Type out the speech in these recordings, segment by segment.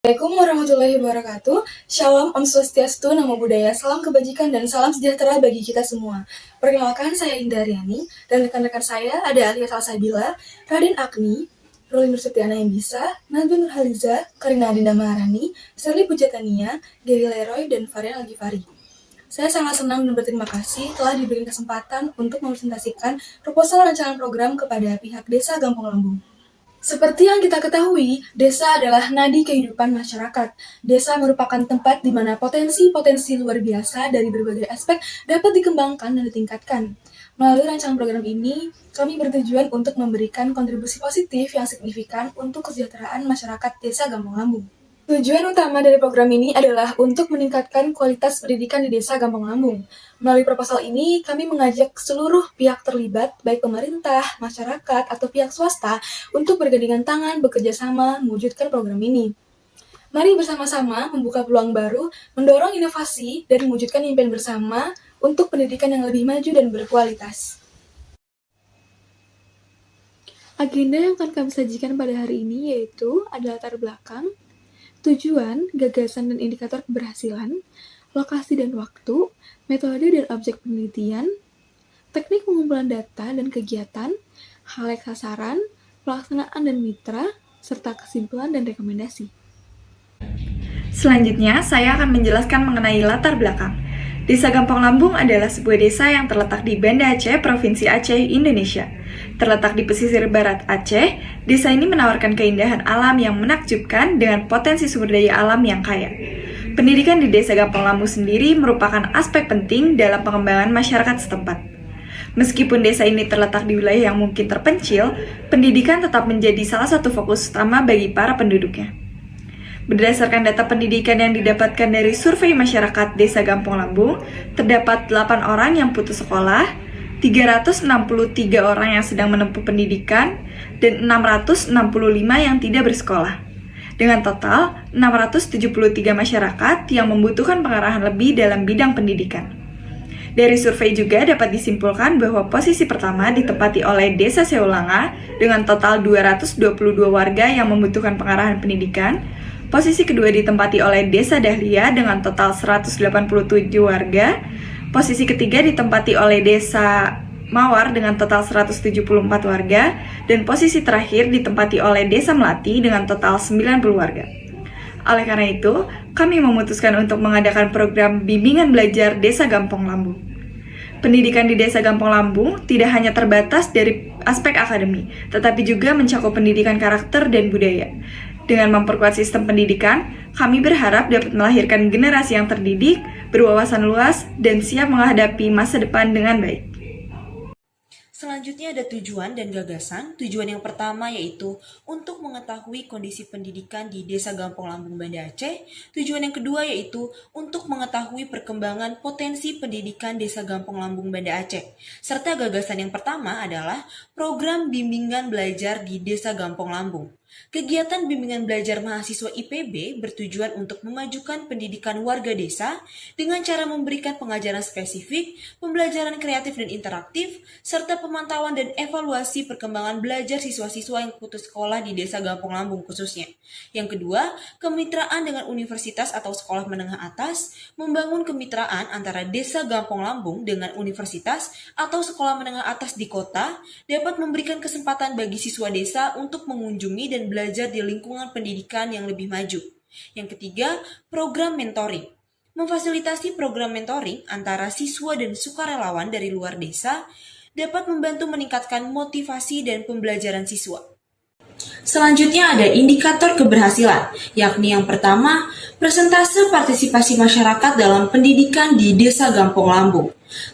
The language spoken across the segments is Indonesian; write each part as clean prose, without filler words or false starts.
Assalamualaikum warahmatullahi wabarakatuh. Shalom, Om Swastiastu, Namo Buddhaya, salam kebajikan dan salam sejahtera bagi kita semua. Perkenalkan, saya Indah Aryani, dan rekan-rekan saya ada Alia Salsabila, Raden Agni, Ruli Nursetyana yang bisa, Najwa Nurhaliza, Karina Adinda Maharani, Sherly Pujatania, Gary Leroy, dan Varian Al-Ghifari. Saya sangat senang dan berterima kasih telah diberikan kesempatan untuk mempresentasikan proposal rancangan program kepada pihak Desa Gampong Lambung. Seperti yang kita ketahui, desa adalah nadi kehidupan masyarakat. Desa merupakan tempat di mana potensi-potensi luar biasa dari berbagai aspek dapat dikembangkan dan ditingkatkan. Melalui rancangan program ini, kami bertujuan untuk memberikan kontribusi positif yang signifikan untuk kesejahteraan masyarakat Desa Gampong Lambung. Tujuan utama dari program ini adalah untuk meningkatkan kualitas pendidikan di Desa Gampong Lambung. Melalui proposal ini, kami mengajak seluruh pihak terlibat, baik pemerintah, masyarakat, atau pihak swasta, untuk bergandengan tangan bekerja sama mewujudkan program ini. Mari bersama-sama membuka peluang baru, mendorong inovasi, dan mewujudkan impian bersama untuk pendidikan yang lebih maju dan berkualitas. Agenda yang akan kami sajikan pada hari ini yaitu ada latar belakang, tujuan, gagasan dan indikator keberhasilan, lokasi dan waktu, metode dan objek penelitian, teknik pengumpulan data dan kegiatan, hal sasaran, pelaksanaan dan mitra, serta kesimpulan dan rekomendasi. Selanjutnya, saya akan menjelaskan mengenai latar belakang. Desa Gampong Lambung adalah sebuah desa yang terletak di Banda Aceh, Provinsi Aceh, Indonesia. Terletak di pesisir barat Aceh, desa ini menawarkan keindahan alam yang menakjubkan dengan potensi sumber daya alam yang kaya. Pendidikan di Desa Gampong Lambung sendiri merupakan aspek penting dalam pengembangan masyarakat setempat. Meskipun desa ini terletak di wilayah yang mungkin terpencil, pendidikan tetap menjadi salah satu fokus utama bagi para penduduknya. Berdasarkan data pendidikan yang didapatkan dari survei masyarakat Desa Gampong Lambung, terdapat 8 orang yang putus sekolah, 363 orang yang sedang menempuh pendidikan, dan 665 yang tidak bersekolah. Dengan total, 673 masyarakat yang membutuhkan pengarahan lebih dalam bidang pendidikan. Dari survei juga dapat disimpulkan bahwa posisi pertama ditempati oleh Desa Seulanga dengan total 222 warga yang membutuhkan pengarahan pendidikan. Posisi kedua ditempati oleh Desa Dahlia dengan total 187 warga. Posisi ketiga ditempati oleh Desa Mawar dengan total 174 warga. Dan posisi terakhir ditempati oleh Desa Melati dengan total 90 warga. Oleh karena itu, kami memutuskan untuk mengadakan program bimbingan belajar Desa Gampong Lambung. Pendidikan di Desa Gampong Lambung tidak hanya terbatas dari aspek akademi, tetapi juga mencakup pendidikan karakter dan budaya. Dengan memperkuat sistem pendidikan, kami berharap dapat melahirkan generasi yang terdidik, berwawasan luas, dan siap menghadapi masa depan dengan baik. Selanjutnya ada tujuan dan gagasan. Tujuan yang pertama yaitu untuk mengetahui kondisi pendidikan di Desa Gampong Lambung, Banda Aceh. Tujuan yang kedua yaitu untuk mengetahui perkembangan potensi pendidikan Desa Gampong Lambung, Banda Aceh. Serta gagasan yang pertama adalah program bimbingan belajar di Desa Gampong Lambung. Kegiatan bimbingan belajar mahasiswa IPB bertujuan untuk memajukan pendidikan warga desa dengan cara memberikan pengajaran spesifik, pembelajaran kreatif dan interaktif, serta pemantauan dan evaluasi perkembangan belajar siswa-siswa yang putus sekolah di Desa Gampong Lambung khususnya. Yang kedua, kemitraan dengan universitas atau sekolah menengah atas, membangun kemitraan antara Desa Gampong Lambung dengan universitas atau sekolah menengah atas di kota dapat memberikan kesempatan bagi siswa desa untuk mengunjungi dan belajar di lingkungan pendidikan yang lebih maju. Yang ketiga, program mentoring. Memfasilitasi program mentoring antara siswa dan sukarelawan dari luar desa dapat membantu meningkatkan motivasi dan pembelajaran siswa. Selanjutnya ada indikator keberhasilan, yakni yang pertama, persentase partisipasi masyarakat dalam pendidikan di Desa Gampong Lambung.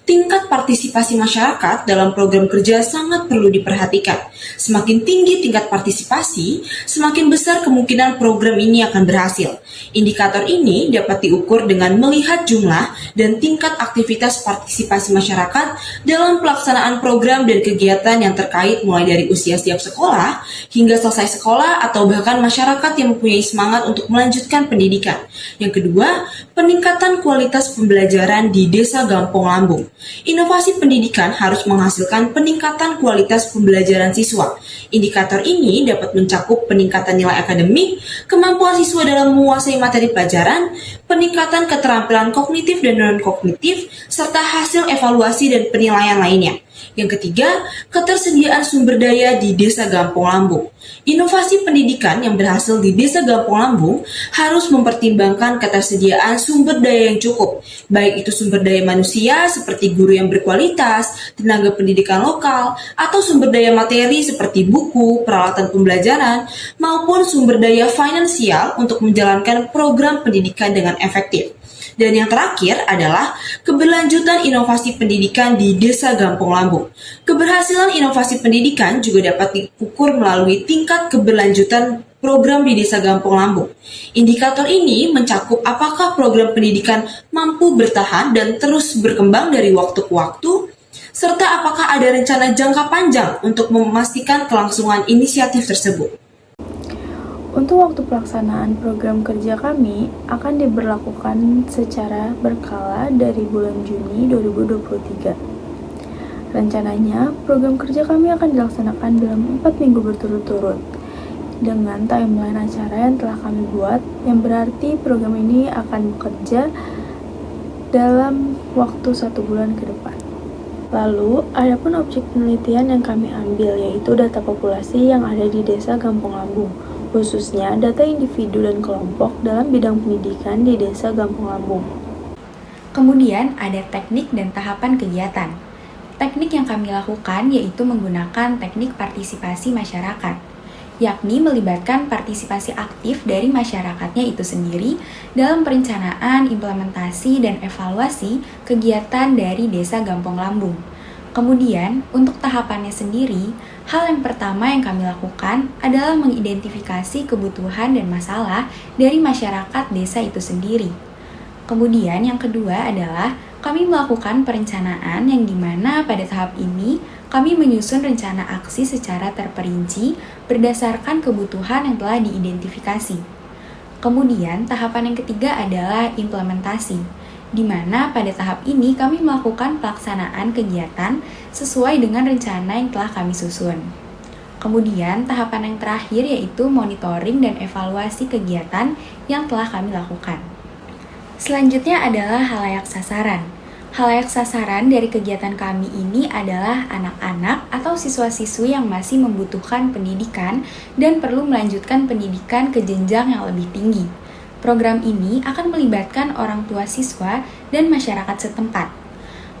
Tingkat partisipasi masyarakat dalam program kerja sangat perlu diperhatikan. Semakin tinggi tingkat partisipasi, semakin besar kemungkinan program ini akan berhasil. Indikator ini dapat diukur dengan melihat jumlah dan tingkat aktivitas partisipasi masyarakat dalam pelaksanaan program dan kegiatan yang terkait mulai dari usia siap sekolah hingga selesai selesai sekolah atau bahkan masyarakat yang mempunyai semangat untuk melanjutkan pendidikan. Yang kedua, peningkatan kualitas pembelajaran di Desa Gampong Lambung. Inovasi pendidikan harus menghasilkan peningkatan kualitas pembelajaran siswa. Indikator ini dapat mencakup peningkatan nilai akademik, kemampuan siswa dalam menguasai materi pelajaran, peningkatan keterampilan kognitif dan non-kognitif, serta hasil evaluasi dan penilaian lainnya. Yang ketiga, ketersediaan sumber daya di Desa Gampong Lambung. Inovasi pendidikan yang berhasil di Desa Gampong Lambung harus mempertimbangkan ketersediaan sumber daya yang cukup, baik itu sumber daya manusia seperti guru yang berkualitas, tenaga pendidikan lokal, atau sumber daya materi seperti buku, peralatan pembelajaran, maupun sumber daya finansial untuk menjalankan program pendidikan dengan efektif. Dan yang terakhir adalah keberlanjutan inovasi pendidikan di Desa Gampong Lambung. Keberhasilan inovasi pendidikan juga dapat diukur melalui tingkat keberlanjutan program di Desa Gampong Lambung. Indikator ini mencakup apakah program pendidikan mampu bertahan dan terus berkembang dari waktu ke waktu, serta apakah ada rencana jangka panjang untuk memastikan kelangsungan inisiatif tersebut. Untuk waktu pelaksanaan program kerja kami akan diberlakukan secara berkala dari bulan Juni 2023. Rencananya, program kerja kami akan dilaksanakan dalam 4 minggu berturut-turut dengan timeline acara yang telah kami buat, yang berarti program ini akan bekerja dalam waktu 1 bulan ke depan. Lalu, ada pun objek penelitian yang kami ambil, yaitu data populasi yang ada di Desa Gampong Lambung, khususnya data individu dan kelompok dalam bidang pendidikan di Desa Gampong Lambung. Kemudian ada teknik dan tahapan kegiatan. Teknik yang kami lakukan yaitu menggunakan teknik partisipasi masyarakat, yakni melibatkan partisipasi aktif dari masyarakatnya itu sendiri dalam perencanaan, implementasi, dan evaluasi kegiatan dari Desa Gampong Lambung. Kemudian, untuk tahapannya sendiri, hal yang pertama yang kami lakukan adalah mengidentifikasi kebutuhan dan masalah dari masyarakat desa itu sendiri. Kemudian yang kedua adalah kami melakukan perencanaan yang dimana pada tahap ini kami menyusun rencana aksi secara terperinci berdasarkan kebutuhan yang telah diidentifikasi. Kemudian tahapan yang ketiga adalah implementasi, di mana pada tahap ini kami melakukan pelaksanaan kegiatan sesuai dengan rencana yang telah kami susun. Kemudian, tahapan yang terakhir yaitu monitoring dan evaluasi kegiatan yang telah kami lakukan. Selanjutnya adalah halayak sasaran. Halayak sasaran dari kegiatan kami ini adalah anak-anak atau siswa-siswi yang masih membutuhkan pendidikan dan perlu melanjutkan pendidikan ke jenjang yang lebih tinggi. Program ini akan melibatkan orang tua siswa dan masyarakat setempat.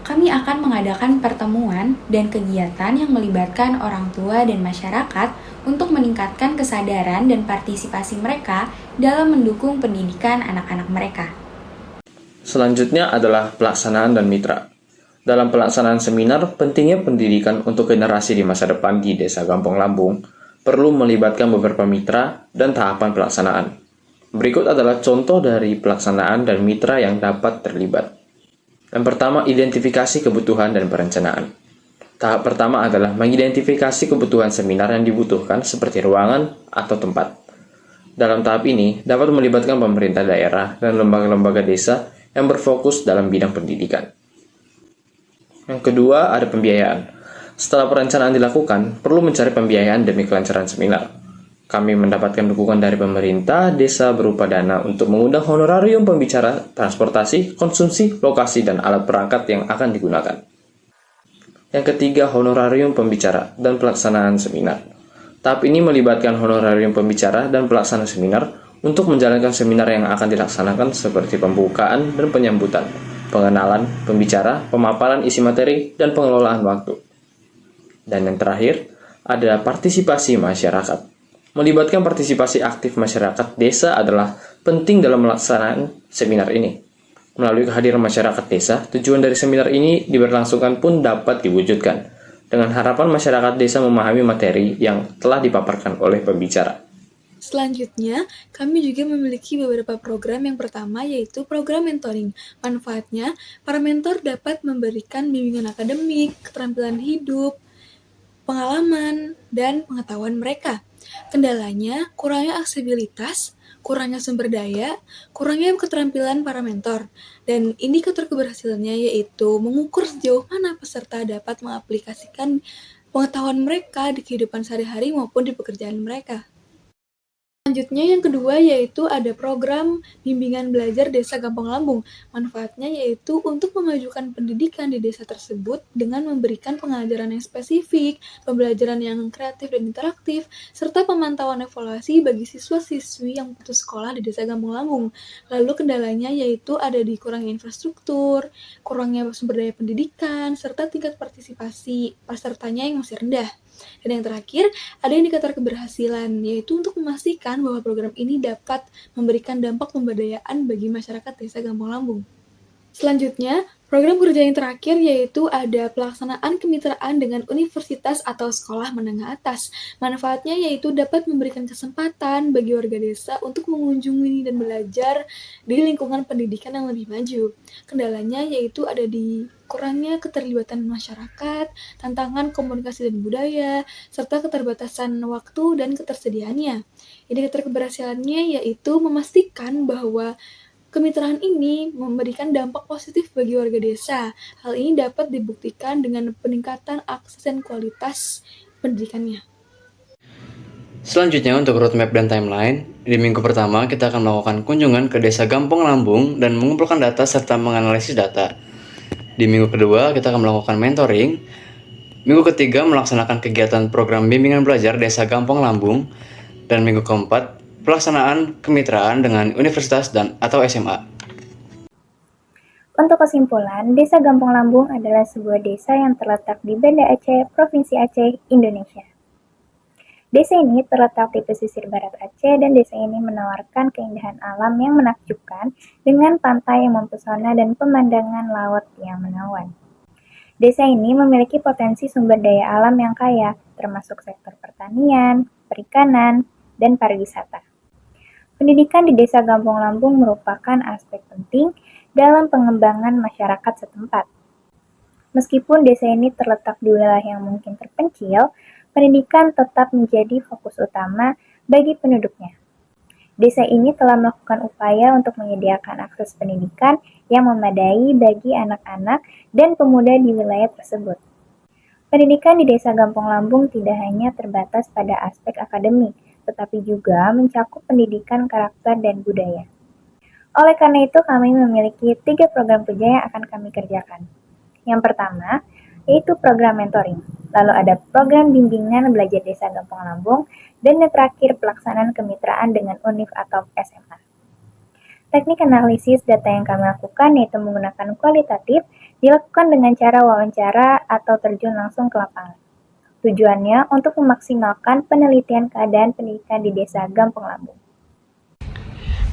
Kami akan mengadakan pertemuan dan kegiatan yang melibatkan orang tua dan masyarakat untuk meningkatkan kesadaran dan partisipasi mereka dalam mendukung pendidikan anak-anak mereka. Selanjutnya adalah pelaksanaan dan mitra. Dalam pelaksanaan seminar, pentingnya pendidikan untuk generasi di masa depan di Desa Gampong Lambung perlu melibatkan beberapa mitra dan tahapan pelaksanaan. Berikut adalah contoh dari pelaksanaan dan mitra yang dapat terlibat. Yang pertama, identifikasi kebutuhan dan perencanaan. Tahap pertama adalah mengidentifikasi kebutuhan seminar yang dibutuhkan seperti ruangan atau tempat. Dalam tahap ini, dapat melibatkan pemerintah daerah dan lembaga-lembaga desa yang berfokus dalam bidang pendidikan. Yang kedua, ada pembiayaan. Setelah perencanaan dilakukan, perlu mencari pembiayaan demi kelancaran seminar. Kami mendapatkan dukungan dari pemerintah desa berupa dana untuk mengundang honorarium pembicara, transportasi, konsumsi, lokasi, dan alat perangkat yang akan digunakan. Yang ketiga, honorarium pembicara dan pelaksanaan seminar. Tahap ini melibatkan honorarium pembicara dan pelaksanaan seminar untuk menjalankan seminar yang akan dilaksanakan seperti pembukaan dan penyambutan, pengenalan, pembicara, pemaparan isi materi, dan pengelolaan waktu. Dan yang terakhir, adalah partisipasi masyarakat. Melibatkan partisipasi aktif masyarakat desa adalah penting dalam pelaksanaan seminar ini. Melalui kehadiran masyarakat desa, tujuan dari seminar ini diberlangsungkan pun dapat diwujudkan, dengan harapan masyarakat desa memahami materi yang telah dipaparkan oleh pembicara. Selanjutnya, kami juga memiliki beberapa program. Yang pertama yaitu program mentoring. Manfaatnya, para mentor dapat memberikan bimbingan akademik, keterampilan hidup, pengalaman, dan pengetahuan mereka. Kendalanya, kurangnya aksesibilitas, kurangnya sumber daya, kurangnya keterampilan para mentor, dan indikator keberhasilannya yaitu mengukur sejauh mana peserta dapat mengaplikasikan pengetahuan mereka di kehidupan sehari-hari maupun di pekerjaan mereka. Selanjutnya yang kedua yaitu ada program bimbingan belajar Desa Gampong Lambung. Manfaatnya yaitu untuk memajukan pendidikan di desa tersebut dengan memberikan pengajaran yang spesifik, pembelajaran yang kreatif dan interaktif, serta pemantauan evaluasi bagi siswa-siswi yang putus sekolah di Desa Gampong Lambung. Lalu kendalanya yaitu ada di kurangnya infrastruktur, kurangnya sumber daya pendidikan, serta tingkat partisipasi pesertanya yang masih rendah. Dan yang terakhir, ada indikator keberhasilan, yaitu untuk memastikan bahwa program ini dapat memberikan dampak pemberdayaan bagi masyarakat Desa Gampong Lambung. Selanjutnya, program kerja yang terakhir yaitu ada pelaksanaan kemitraan dengan universitas atau sekolah menengah atas. Manfaatnya yaitu dapat memberikan kesempatan bagi warga desa untuk mengunjungi dan belajar di lingkungan pendidikan yang lebih maju. Kendalanya yaitu ada di kurangnya keterlibatan masyarakat, tantangan komunikasi dan budaya, serta keterbatasan waktu dan ketersediaannya. Indikator keberhasilannya yaitu memastikan bahwa kemitraan ini memberikan dampak positif bagi warga desa. Hal ini dapat dibuktikan dengan peningkatan akses dan kualitas pendidikannya. Selanjutnya untuk roadmap dan timeline, di minggu pertama kita akan melakukan kunjungan ke Desa Gampong Lambung dan mengumpulkan data serta menganalisis data. Di minggu kedua kita akan melakukan mentoring. Minggu ketiga melaksanakan kegiatan program bimbingan belajar Desa Gampong Lambung. Dan minggu keempat pelaksanaan kemitraan dengan universitas dan atau SMA. Untuk kesimpulan, Desa Gampong Lambung adalah sebuah desa yang terletak di Banda Aceh, Provinsi Aceh, Indonesia. Desa ini terletak di pesisir barat Aceh dan desa ini menawarkan keindahan alam yang menakjubkan dengan pantai yang mempesona dan pemandangan laut yang menawan. Desa ini memiliki potensi sumber daya alam yang kaya, termasuk sektor pertanian, perikanan, dan pariwisata. Pendidikan di Desa Gampong Lambung merupakan aspek penting dalam pengembangan masyarakat setempat. Meskipun desa ini terletak di wilayah yang mungkin terpencil, pendidikan tetap menjadi fokus utama bagi penduduknya. Desa ini telah melakukan upaya untuk menyediakan akses pendidikan yang memadai bagi anak-anak dan pemuda di wilayah tersebut. Pendidikan di Desa Gampong Lambung tidak hanya terbatas pada aspek akademik, tetapi juga mencakup pendidikan karakter dan budaya. Oleh karena itu, kami memiliki 3 program kerja yang akan kami kerjakan. Yang pertama, yaitu program mentoring. Lalu ada program bimbingan belajar Desa Gampong Lambung, dan yang terakhir pelaksanaan kemitraan dengan UNIF atau SMA. Teknik analisis data yang kami lakukan yaitu menggunakan kualitatif, dilakukan dengan cara wawancara atau terjun langsung ke lapangan. Tujuannya untuk memaksimalkan penelitian keadaan pendidikan di Desa Gampong Lambung.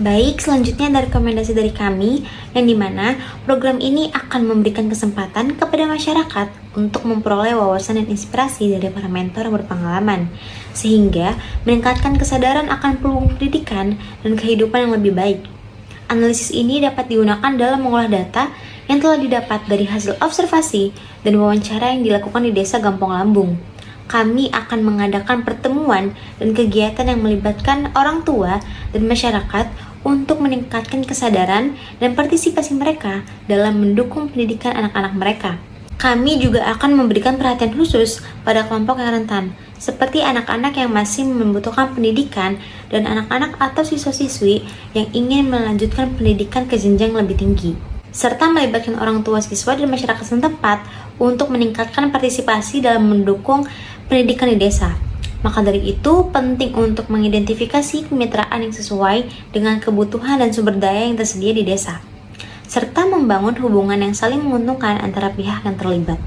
Baik, selanjutnya ada rekomendasi dari kami, yang dimana program ini akan memberikan kesempatan kepada masyarakat untuk memperoleh wawasan dan inspirasi dari para mentor yang berpengalaman, sehingga meningkatkan kesadaran akan peluang pendidikan dan kehidupan yang lebih baik. Analisis ini dapat digunakan dalam mengolah data yang telah didapat dari hasil observasi dan wawancara yang dilakukan di Desa Gampong Lambung. Kami akan mengadakan pertemuan dan kegiatan yang melibatkan orang tua dan masyarakat untuk meningkatkan kesadaran dan partisipasi mereka dalam mendukung pendidikan anak-anak mereka. Kami juga akan memberikan perhatian khusus pada kelompok yang rentan, seperti anak-anak yang masih membutuhkan pendidikan dan anak-anak atau siswa-siswi yang ingin melanjutkan pendidikan ke jenjang lebih tinggi, serta melibatkan orang tua siswa dan masyarakat setempat untuk meningkatkan partisipasi dalam mendukung pendidikan di desa. Maka dari itu, penting untuk mengidentifikasi kemitraan yang sesuai dengan kebutuhan dan sumber daya yang tersedia di desa, serta membangun hubungan yang saling menguntungkan antara pihak yang terlibat.